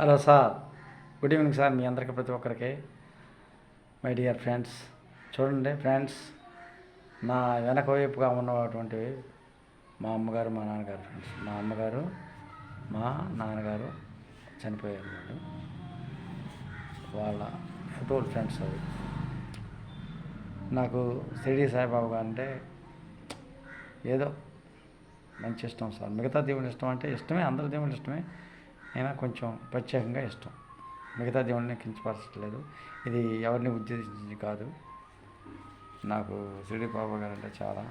Hello sir, good evening sir. మీ అందరికీ ప్రతి ఒక్కరికి మై డియర్ ఫ్రెండ్స్. చూడండి ఫ్రెండ్స్, నా వెనక వైపుగా ఉన్నటువంటి మా అమ్మగారు మా నాన్నగారు ఫ్రెండ్స్. మా అమ్మగారు మా నాన్నగారు చనిపోయారు. వాళ్ళ ఫోటోలు ఫ్రెండ్స్. అవి నాకు షిరిడి సాయిబాబా గారు అంటే ఏదో మంచి ఇష్టం సార్. మిగతా దేవుని ఇష్టం అంటే ఇష్టమే, అందరి దేవుని ఇష్టమే, అయినా కొంచెం ప్రత్యేకంగా ఇష్టం. మిగతా దేవుడిని కించపరచట్లేదు, ఇది ఎవరిని ఉద్దేశించి కాదు. నాకు షిరిడి బాబా గారు అంటే చాలా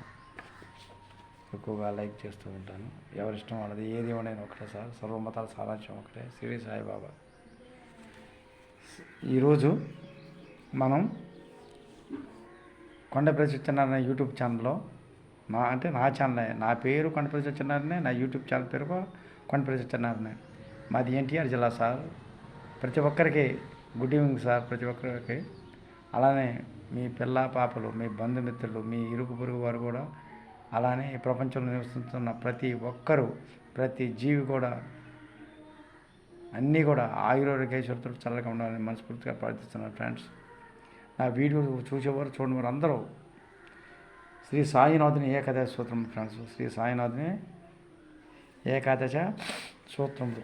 ఎక్కువగా లైక్ చేస్తూ ఉంటాను. ఎవరిష్టం వాళ్ళది, ఏ దేవుడైనా ఒకటే సార్. సర్వమతాల సారాంశం ఒకటే, షిరిడి సాయిబాబా. ఈరోజు మనం కొండపల్లి సత్యనారాయణ యూట్యూబ్ ఛానల్లో నా ఛానల్, నా పేరు కొండపల్లి సత్యనారాయణ, నా యూట్యూబ్ ఛానల్ పేరు కొండపల్లి సత్యనారాయణ. మాది ఎన్టీఆర్ జిల్లా సార్. ప్రతి ఒక్కరికి గుడ్ ఈవినింగ్ సార్, ప్రతి ఒక్కరికి. అలానే మీ పిల్ల పాపలు, మీ బంధుమిత్రులు, మీ ఇరుగు పొరుగు వారు కూడా, అలానే ఈ ప్రపంచంలో నివసిస్తున్న ప్రతి ఒక్కరూ, ప్రతి జీవి కూడా అన్నీ కూడా ఆయురోగ్యశ్వరుతో చల్లగా ఉండాలని మనస్ఫూర్తిగా ప్రార్థిస్తున్నారు ఫ్రెండ్స్. నా వీడియో చూసేవారు చూడవారు అందరూ శ్రీ సాయినాథుని ఏకాదశి సూత్రం ఫ్రెండ్స్. శ్రీ సాయినాథుని ఏకాదశ సూత్రములు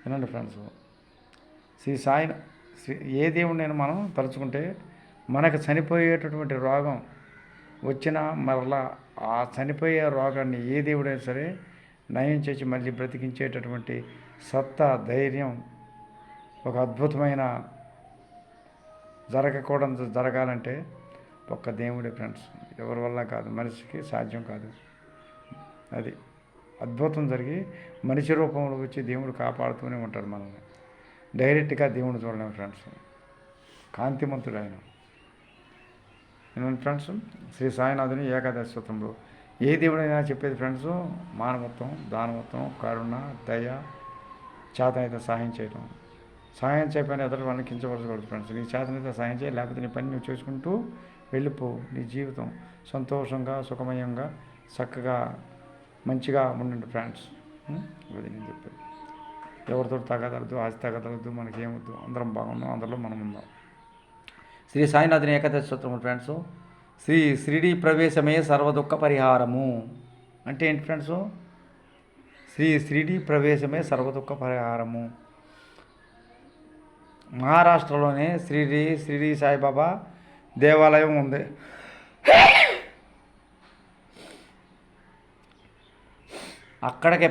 వినండి ఫ్రెండ్స్. ఏ దేవుడినైనా మనం తలుచుకుంటే మనకు చనిపోయేటటువంటి రోగం వచ్చినా మరలా ఆ చనిపోయే రోగాన్ని ఏ దేవుడైనా సరే నయం చేసి మళ్ళీ బ్రతికించేటటువంటి సత్తా, ధైర్యం, ఒక అద్భుతమైన జరగాలంటే ఒక్క దేవుడే ఫ్రెండ్స్. ఎవరి వల్ల కాదు, మనిషికి సాధ్యం కాదు. అది అద్భుతం జరిగి మనిషి రూపంలో వచ్చి దేవుడు కాపాడుతూనే ఉంటాడు మనల్ని. డైరెక్ట్గా దేవుడు చూడలేము ఫ్రెండ్స్, కాంతిమంతుడు ఆయన. ఏమంటే ఫ్రెండ్స్, శ్రీ సాయినాథుని ఏకాదశి సూత్రంలో ఏ దేవుడైనా చెప్పేది ఫ్రెండ్స్, మానవత్వం, దానవత్వం, కరుణ, దయ, చేతనైతే సహాయం చేయడం. సహాయం చేయకపోయినా ఎదుటి వాళ్ళని కించపరచకూడదు ఫ్రెండ్స్. నీ చేతనైతే సహాయం చేయి, లేకపోతే నీ పని నువ్వు చేసుకుంటూ వెళ్ళిపో. నీ జీవితం సంతోషంగా, సుఖమయంగా, చక్కగా, మంచిగా ఉండండి ఫ్రెండ్స్. అది నేను చెప్పేది. ఎవరితో తగ్గదలదు, ఆస్తి తగ్గదలదు, మనకేమొద్దు. అందరం బాగున్నాం, అందరిలో మనం ఉందాం. శ్రీ సాయినాథుని ఏకాదశి సూత్రము ఫ్రెండ్స్. శ్రీడి ప్రవేశమే సర్వదుఃఖ పరిహారము అంటే ఏంటి ఫ్రెండ్స్? శ్రీడి ప్రవేశమే సర్వదుఃఖ పరిహారము. మహారాష్ట్రలోనే షిరిడి సాయిబాబా దేవాలయం ఉంది. అక్కడికి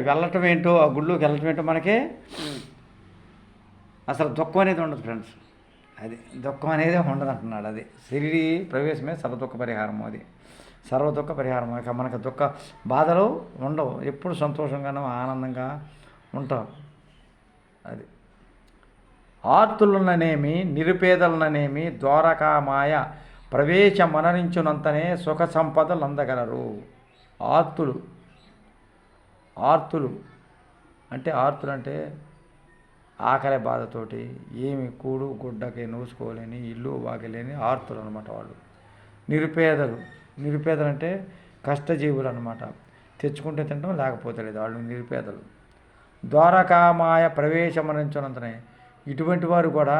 వెళ్ళటం ఏంటో, ఆ గుళ్ళోకి వెళ్ళటం ఏంటో మనకి అసలు దుఃఖం అనేది ఉండదు ఫ్రెండ్స్. అది దుఃఖం అనేది ఉండదు అంటున్నాడు. అది షిరిడి ప్రవేశమే సర్వదుఃఖ పరిహారము. అది సర్వదుఃఖ పరిహారం. ఇక మనకు బాధలు ఉండవు, ఎప్పుడు సంతోషంగానూ ఆనందంగా ఉంటాం. అది ఆర్తులననేమి, నిరుపేదలననేమి ద్వారకామాయ ప్రవేశమనరించునంతనే సుఖ సంపదలు అందగలరు. ఆర్తులు అంటే ఆకలి బాధతోటి ఏమి కూడు గుడ్డకి నూసుకోలేని, ఇల్లు వాకిలేని ఆర్తులు అనమాట వాళ్ళు. నిరుపేదలు అంటే కష్టజీవులు అనమాట. తెచ్చుకుంటే తింటాం, లేకపోతే లేదు, వాళ్ళు నిరుపేదలు. ద్వారకామాయ ప్రవేశమనించినంతనే ఇటువంటి వారు కూడా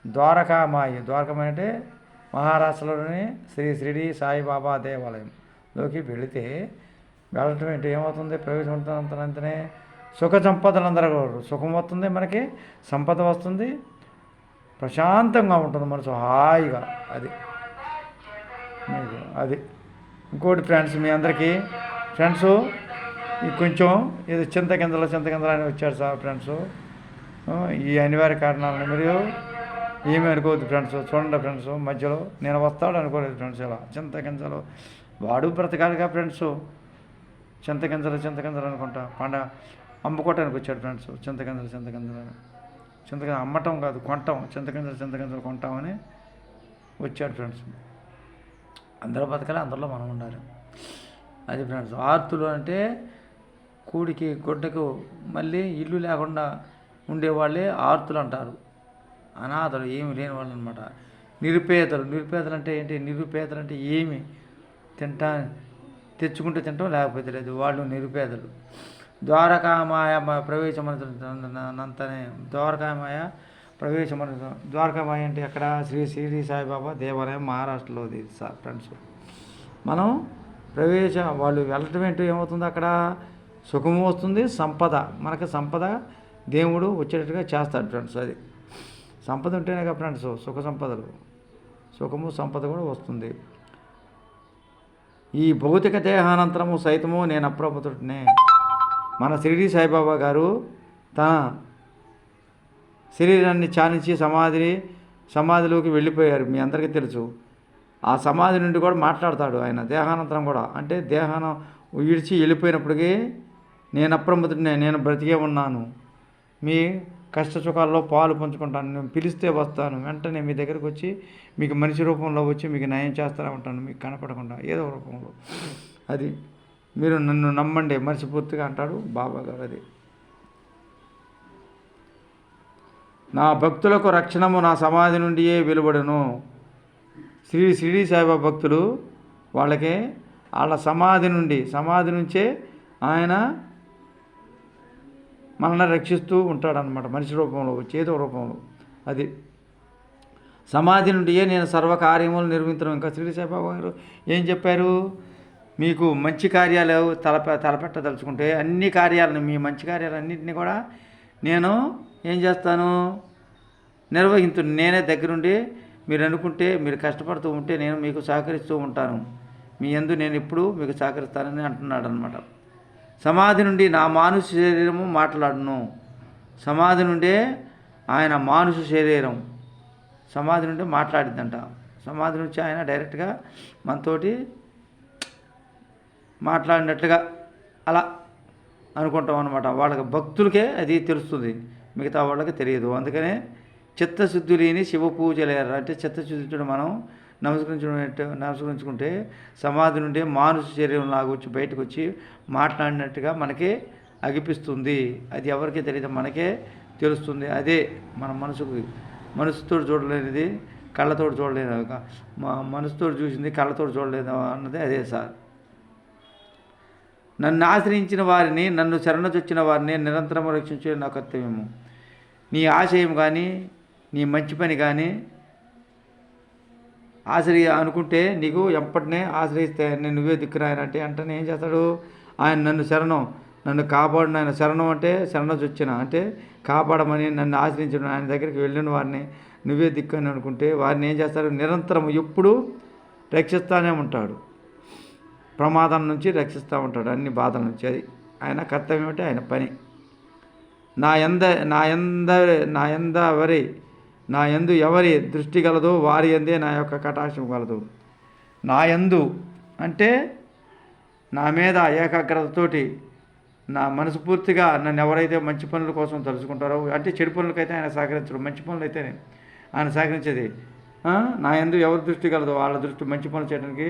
ద్వారకామాయ అంటే మహారాష్ట్రలోని షిరిడి సాయిబాబా దేవాలయంలోకి వెళ్ళటం ఏంటి ఏమవుతుంది? ప్రవేశించినంతనే సుఖ సంపదలు అందరూ, సుఖం వస్తుంది, మనకి సంపద వస్తుంది, ప్రశాంతంగా ఉంటుంది మనసు, హాయిగా. అది ఇంకోటి ఫ్రెండ్స్, మీ అందరికీ ఫ్రెండ్స్ కొంచెం ఇది చింతకిందలు అని వచ్చారు సార్ ఫ్రెండ్స్. ఈ అనివార్య కారణాలను మీరు ఏమీ అనుకోవద్దు ఫ్రెండ్స్. చూడండి ఫ్రెండ్స్, మధ్యలో నేను వస్తాడు అనుకోలేదు ఫ్రెండ్స్. ఇలా చింతకింజలు వాడు బ్రతకాలిగా ఫ్రెండ్స్. చింతకింజలు అనుకుంటా అమ్ముకోవటానికి వచ్చాడు ఫ్రెండ్స్. చింతకింజలు అమ్మటం కాదు, కొంటాం. చింతకింజలు కొంటామని వచ్చాడు ఫ్రెండ్స్. అందరూ బతకాలి, అందరిలో మనం ఉండాలి. అది ఫ్రెండ్స్. ఆర్తులు అంటే కూడికి గుడ్డకు మళ్ళీ ఇల్లు లేకుండా ఉండేవాళ్ళే ఆర్తులు అంటారు. అనాథలు, ఏమి లేని వాళ్ళు అనమాట. నిరుపేదలు అంటే ఏంటి? నిరుపేదలు అంటే ఏమి తెచ్చుకుంటే తింటాం, లేకపోతే లేదు, వాళ్ళు నిరుపేదలు. ద్వారకామాయ ప్రవేశమంతనే ద్వారకామాయ ప్రవేశం. ద్వారకామాయ అంటే ఎక్కడ? శ్రీ షిరిడి సాయిబాబా దేవాలయం, మహారాష్ట్రలో ఇది ఫ్రెండ్స్. మనం వాళ్ళు వెళ్ళటం ఏంటో ఏమవుతుంది అక్కడ? సుఖము వస్తుంది, సంపద. మనకు సంపద దేవుడు వచ్చేటట్టుగా చేస్తాడు ఫ్రెండ్స్. అది సంపద ఉంటేనే కదా ఫ్రెండ్స్ సుఖ సంపదలు, సుఖము సంపద కూడా వస్తుంది. ఈ భౌతిక దేహానంతరము సైతము నేను అప్రమత్తుడినే. మన షిరిడి సాయిబాబా గారు తన శరీరాన్ని చాలించి సమాధిలోకి వెళ్ళిపోయారు. మీ అందరికీ తెలుసు. ఆ సమాధి నుండి కూడా మాట్లాడతాడు ఆయన దేహానంతరం కూడా. అంటే దేహానం విడిచి వెళ్ళిపోయినప్పటికీ నేను అప్రమత్తుడినే, నేను బ్రతికే ఉన్నాను, మీ కష్ట సుఖాల్లో పాలు పంచుకుంటాను, నేను పిలిస్తే వస్తాను, వెంటనే మీ దగ్గరికి వచ్చి మీకు మనిషి రూపంలో వచ్చి మీకు న్యాయం చేస్తూనే ఉంటాను, మీకు కనపడకుండా ఏదో రూపంలో. అది మీరు నన్ను నమ్మండి మనస్ఫూర్తిగా అంటాడు బాబా గారు. అది నా భక్తులకు రక్షణము నా సమాధి నుండియే వెలువడును. షిరిడి సాయిబాబా భక్తులు వాళ్ళకి వాళ్ళ సమాధి నుంచే ఆయన మనల్ని రక్షిస్తూ ఉంటాడనమాట, మనిషి రూపంలో వచ్చి ఏదో రూపంలో. అది సమాధి నుండియే నేను సర్వకార్యములు నిర్వహించడం. ఇంకా షిరిడి సాయిబాబా గారు ఏం చెప్పారు? మీకు మంచి కార్యాలు తలపెట్టదలుచుకుంటే అన్ని కార్యాలను, మీ మంచి కార్యాలన్నింటినీ కూడా నేను ఏం చేస్తాను? నిర్వహించును. నేనే దగ్గరుండి మీరు అనుకుంటే, మీరు కష్టపడుతూ ఉంటే నేను మీకు సహకరిస్తూ ఉంటాను, మీ యందు నేను ఎప్పుడు మీకు సహకరిస్తానని అంటున్నాడు అనమాట. సమాధి నుండి నా మానుష శరీరము మాట్లాడును. సమాధి నుండే ఆయన మానుష శరీరం సమాధి నుండి మాట్లాడిద్దంట. సమాధి నుంచి ఆయన డైరెక్ట్గా మనతోటి మాట్లాడినట్లుగా అలా అనుకుంటాం అనమాట. వాళ్ళకి భక్తులకే అది తెలుస్తుంది, మిగతా వాళ్ళకి తెలియదు. అందుకనే చిత్తశుద్ధి లేని శివ పూజలేరు. అంటే చిత్తశుద్ధుడు మనం నమస్కరించుకుంటే సమాధి నుండి మానుష శరీరం లాగా వచ్చి బయటకు వచ్చి మాట్లాడినట్టుగా మనకే అగిపిస్తుంది. అది ఎవరికీ తెలియదు, మనకే తెలుస్తుంది. అదే మన మనసుతో చూడలేనిది కళ్ళతోటి చూడలేదు, మనసుతో చూసింది కళ్ళతోటి చూడలేదు అన్నది అదే సార్. నన్ను ఆశ్రయించిన వారిని, నన్ను శరణజొచ్చిన వారిని నిరంతరము రక్షించే నా కర్తవ్యము. నీ ఆశయం కానీ నీ మంచి పని కానీ అనుకుంటే నీకు ఎప్పటినే ఆశ్రయిస్తే నేను నువ్వే దిక్కురాయన అంటే వెంటనే ఏం చేస్తాడు ఆయన? నన్ను కాపాడిన ఆయన. శరణం అంటే శరణజొచ్చిన అంటే కాపాడమని, నన్ను ఆశ్రయించడం, ఆయన దగ్గరికి వెళ్ళిన వారిని నువ్వే దిక్కు అని అనుకుంటే వారిని ఏం చేస్తాడు? నిరంతరం ఎప్పుడు రక్షిస్తూనే ఉంటాడు, ప్రమాదం నుంచి రక్షిస్తూ ఉంటాడు, అన్ని బాధల నుంచి. అది ఆయన కర్తవ్యం అంటే ఆయన పని. నా యందు ఎవరి దృష్టి గలదో వారి యందే నా యొక్క కటాక్షం గలదు. నా యందు అంటే నా మీద ఏకాగ్రతతోటి నా మనస్ఫూర్తిగా నన్ను ఎవరైతే మంచి పనుల కోసం తలుచుకుంటారో, అంటే చెడు పనులకైతే ఆయన సహకరించడు, మంచి పనులు అయితేనే ఆయన సహకరించేది. నా యందు ఎవరి దృష్టి కలదో వాళ్ళ దృష్టి మంచి పనులు చేయడానికి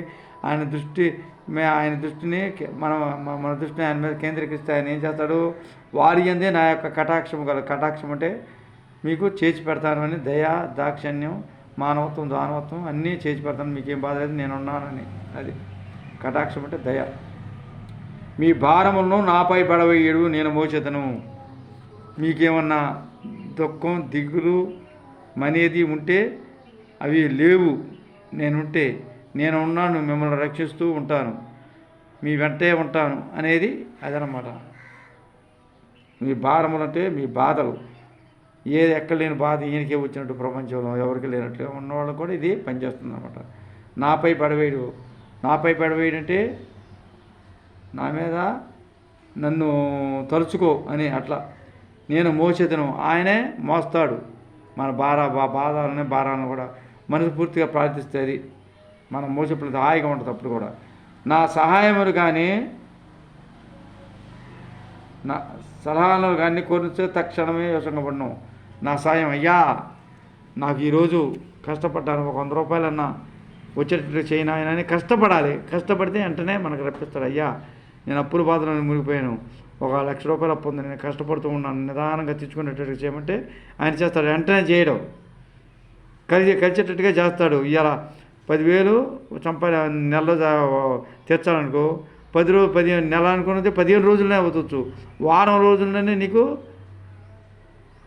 ఆయన దృష్టిని మన దృష్టిని ఆయన మీద కేంద్రీకరిస్తే ఆయన ఏం చేస్తాడు? వారి యందే నా యొక్క కటాక్షం కటాక్షం అంటే మీకు చేసి పెడతాను అని, దయ, దాక్షణ్యం, మానవత్వం, దానవత్వం అన్నీ చేసి పెడతాను, మీకేం బాధ లేదు, నేనున్నానని. అది కటాక్షం అంటే దయ. మీ భారములను నాపై పడవేయడు, నేను మోచేతను. మీకేమన్నా దుఃఖం, దిగులు అనేది ఉంటే అవి లేవు, నేను ఉన్నాను, మిమ్మల్ని రక్షిస్తూ ఉంటాను, మీ వెంటే ఉంటాను అనేది అదనమాట. మీ భారములు అంటే మీ బాధలు, ఏది ఎక్కడ లేని బాధ ఈయనకే వచ్చినట్టు ప్రపంచంలో ఎవరికి లేనట్టుగా ఉన్నవాళ్ళు కూడా ఇది పనిచేస్తుంది అనమాట. నాపై పడవేయడు అంటే నా మీద నన్ను తలుచుకో అని అట్లా. నేను మోసేదను, ఆయనే మోస్తాడు మన భారాలను కూడా మనస్ఫూర్తిగా ప్రార్థిస్తే అది మనం మోసేప్పుడు హాయిగా ఉంటుంది. అప్పుడు కూడా నా సహాయములు కానీ నా సలహాలు కానీ కోరిస్తే తక్షణమే యోచనపడను. నా సాయం అయ్యా, నాకు ఈరోజు కష్టపడ్డాను, ఒక 100 రూపాయలన్నా వచ్చేటట్లు చేయను ఆయన అని కష్టపడితే వెంటనే మనకు రప్పిస్తాడు. అయ్యా, నేను అప్పుల బాధలను మునిగిపోయాను, ఒక 1,00,000 రూపాయలు అప్పు ఉంది, నేను కష్టపడుతూ ఉన్నాను, నిదానంగా తెచ్చుకునేటట్టు చేయమంటే ఆయన చేస్తాడు. వెంటనే చేయడం కలిసేటట్టుగా చేస్తాడు. ఇవాళ 10,000 నెలలో తీర్చాలనుకో 15 నెల అనుకున్నది 15 రోజులనే అవ్వచ్చు, వారం రోజుల్లోనే నీకు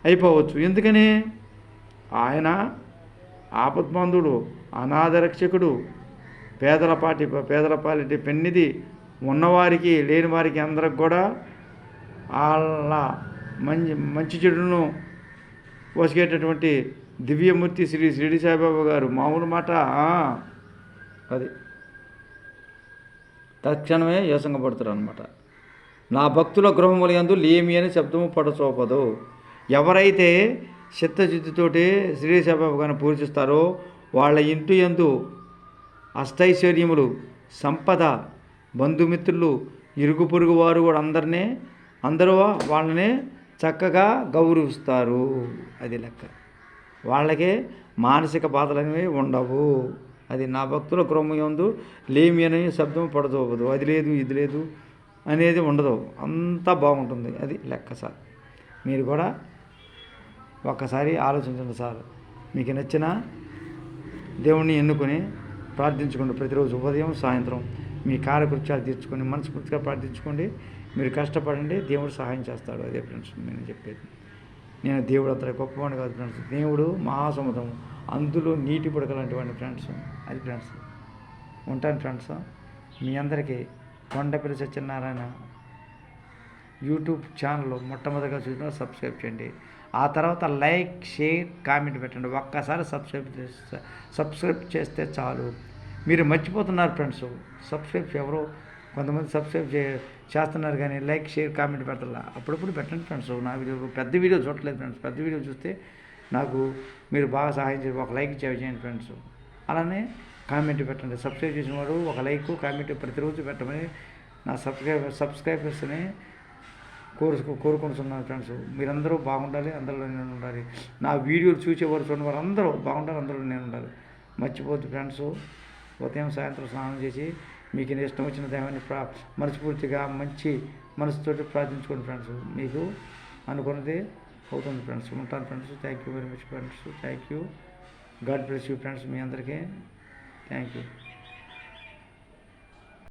అయిపోవచ్చు. ఎందుకని ఆయన ఆపద్బంధుడు, అనాథరక్షకుడు, పేదల పాలిటి పెన్నిది, ఉన్నవారికి లేని వారికి అందరికి కూడా వాళ్ళ మంచి చెడును వసిగేటటువంటి దివ్యమూర్తి శ్రీ షిరిడి సాయిబాబా గారు. మామూలు మాట అది తక్షణమే యోసంగపడతారు అనమాట. నా భక్తుల గృహముల యందు లేమి అని శబ్దము పడచోపదు. ఎవరైతే చిత్తశుద్ధితోటి షిరిడి సాయిబాబా గారిని పూజిస్తారో వాళ్ళ ఇంటి యందు అష్టైశ్వర్యములు, సంపద, బంధుమిత్రులు, ఇరుగు పొరుగు వారు కూడా అందరూ వాళ్ళని చక్కగా గౌరవిస్తారు. అది లెక్క. వాళ్ళకే మానసిక బాధలు అనేవి ఉండవు. అది నా భక్తుల గృహముయందు లేమి అనే శబ్దం పడదోవదు. అది లేదు ఇది లేదు అనేది ఉండదు, అంతా బాగుంటుంది. అది లెక్క సార్. మీరు కూడా ఒక్కసారి ఆలోచించండి సార్. మీకు నచ్చిన దేవుణ్ణి ఎన్నుకొని ప్రార్థించుకోండి. ప్రతిరోజు ఉదయం సాయంత్రం మీ కార్యకృత్యాలు తీర్చుకొని మనస్ఫూర్తిగా ప్రార్థించుకోండి. మీరు కష్టపడండి, దేవుడు సహాయం చేస్తాడు. అదే ఫ్రెండ్స్ నేను చెప్పేది. నేను దేవుడు అంత గొప్పవాడిని కాదు ఫ్రెండ్స్. దేవుడు మహాసముద్రం, అందులో నీటి పుడక లాంటి వాడిని ఫ్రెండ్స్. అది ఫ్రెండ్స్. ఉంటాను ఫ్రెండ్స్. మీ అందరికీ కొండపల్లి సత్యనారాయణ యూట్యూబ్ ఛానల్ మొట్టమొదటిగా చూసిన సబ్స్క్రైబ్ చేయండి. ఆ తర్వాత లైక్, షేర్, కామెంట్ పెట్టండి. ఒక్కసారి సబ్స్క్రైబ్ చేస్తే చాలు. మీరు మర్చిపోతున్నారు ఫ్రెండ్స్. సబ్స్క్రైబ్ ఎవరో కొంతమంది సబ్స్క్రైబ్ చేస్తున్నారు కానీ లైక్, షేర్, కామెంట్ పెట్టాలా. అప్పుడప్పుడు పెట్టండి ఫ్రెండ్స్. నా వీడియో పెద్ద వీడియో చూడట్లేదు ఫ్రెండ్స్. పెద్ద వీడియో చూస్తే నాకు మీరు బాగా సహాయం చేసి ఒక లైక్ చేయండి ఫ్రెండ్స్. అలానే కామెంట్ పెట్టండి. సబ్స్క్రైబ్ చేసిన వాడు ఒక లైక్, కామెంట్ ప్రతిరోజు పెట్టమని నా సబ్స్క్రైబర్స్ని కోరుకుంటున్నాను ఫ్రెండ్స్. మీరందరూ బాగుండాలి, అందులో నేను ఉండాలి. నా వీడియోలు చూసేవారు చూడండి, వారు అందరూ బాగుండాలి, అందులో నేను ఉండాలి. మర్చిపోద్దు ఫ్రెండ్స్. ఉదయం సాయంత్రం స్నానం చేసి మీకు ఇష్టం వచ్చిన దైవాన్ని మనస్ఫూర్తిగా మంచి మనసుతోటి ప్రార్థించుకోండి ఫ్రెండ్స్. మీకు అనుకున్నది అవుతుంది ఫ్రెండ్స్. ఉంటాను friends. Thank you very much friends. Thank you. God bless you friends. మీ అందరికీ థ్యాంక్ యూ.